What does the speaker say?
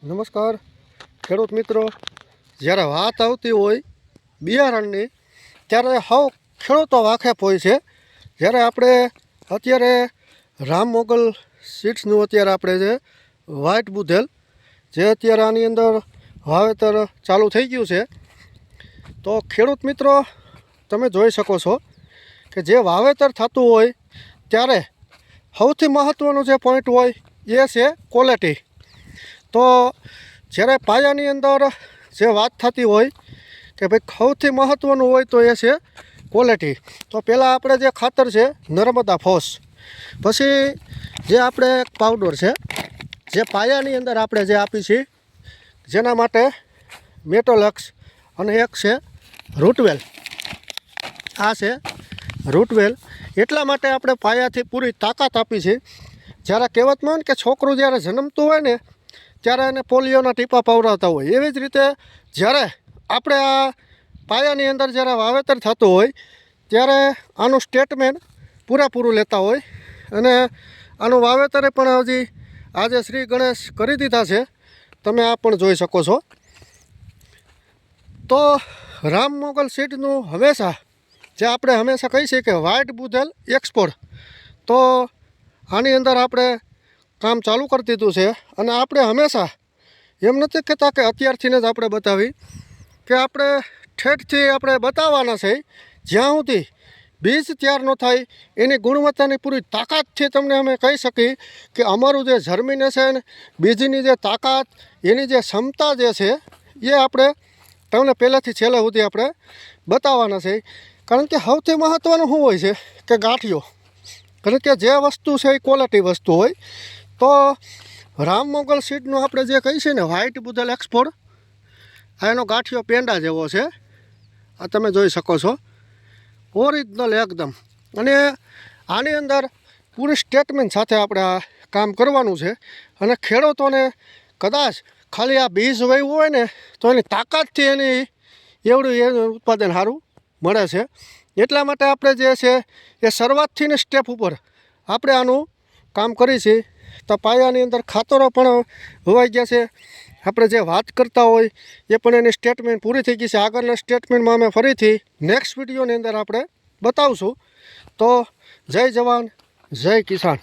નમસ્કાર ખેડૂત મિત્રો, જ્યારે વાત આવતી હોય બિયારણની ત્યારે સૌ ખેડૂતો વાકેફ હોય છે. જ્યારે આપણે અત્યારે રામ મોગલ સીડ્સનું અત્યારે આપણે જે વ્હાઇટ બુધેલ જે અત્યારે આની અંદર વાવેતર ચાલુ થઈ ગયું છે, તો ખેડૂત મિત્રો તમે જોઈ શકો છો કે જે વાવેતર થતું હોય ત્યારે સૌથી મહત્ત્વનું જે પોઈન્ટ હોય એ છે ક્વોલિટી. તો જ્યારે પાયાની અંદર જે વાત થતી હોય કે ભાઈ સૌથી મહત્ત્વનું હોય તો એ છે ક્વોલિટી. તો પહેલાં આપણે જે ખાતર છે નર્મદા ફોસ, પછી જે આપણે પાવડર છે જે પાયાની અંદર આપણે જે આપી છીએ જેના માટે મેટોલક્સ, અને એક છે રૂટવેલ. આ છે રૂટવેલ. એટલા માટે આપણે પાયાથી પૂરી તાકાત આપી છે. જ્યારે કહેવતમાં હોય ને કે છોકરું જ્યારે જન્મતું હોય ને ત્યારે એને પોલિયોના ટીપા પવડાવતા હોય, એવી જ રીતે જ્યારે આપણે આ પાયાની અંદર જ્યારે વાવેતર થતું હોય ત્યારે આનું સ્ટેટમેન્ટ પૂરેપૂરું લેતા હોય. અને આનું વાવેતરે પણ હજી આજે શ્રી ગણેશ કરી દીધા છે, તમે આ પણ જોઈ શકો છો. તો રામ મોગલ સીડનું હંમેશા જે આપણે હંમેશા કહીએ છીએ કે વ્હાઇટ બુધેલ એક્સપોર્ટ, તો આની અંદર આપણે કામ ચાલુ કરી દીધું છે. અને આપણે હંમેશા એમ નથી કહેતા કે અત્યારથીને જ આપણે બતાવી, કે આપણે ઠેઠથી આપણે બતાવવાના છે જ્યાં સુધી બીજ તૈયાર ન થાય એની ગુણવત્તાની પૂરી તાકાતથી તમને અમે કહી શકીએ કે અમારું જે જર્મિનેશન, બીજની જે તાકાત, એની જે ક્ષમતા જે છે એ આપણે તમને પહેલાંથી છેલ્લા સુધી આપણે બતાવવાના છે. કારણ કે સૌથી મહત્ત્વનું શું હોય છે કે ગાંઠિયો, કારણ કે જે વસ્તુ છે એ ક્વોલિટી વસ્તુ હોય. તો રામ મોગલ સીડનું આપણે જે કહીએ છીએ ને વ્હાઇટ બુધેલ એક્સપોર્ટ, આ એનો ગાંઠિયો પેંડા જેવો છે, આ તમે જોઈ શકો છો, ઓરિજિનલ એકદમ. અને આની અંદર પૂરી સ્ટેટમેન્ટ સાથે આપણે આ કામ કરવાનું છે. અને ખેડૂતોને કદાચ ખાલી આ બીજ વાવ્યું હોય ને તો એની તાકાતથી એની એનું ઉત્પાદન સારું મળે છે. એટલા માટે આપણે જે છે એ શરૂઆતથી ને સ્ટેપ ઉપર આપણે આનું કામ કરીએ છીએ. તો પાયાની અંદર ખાતરો પણ હોવાઈ ગયા છે. આપણે જે વાત કરતા હોય એ પણ એની સ્ટેટમેન્ટ પૂરી થઈ ગઈ છે. આગળના સ્ટેટમેન્ટમાં અમે ફરીથી નેક્સ્ટ વિડીયોની અંદર આપણે બતાવશું. તો જય જવાન, જય કિસાન.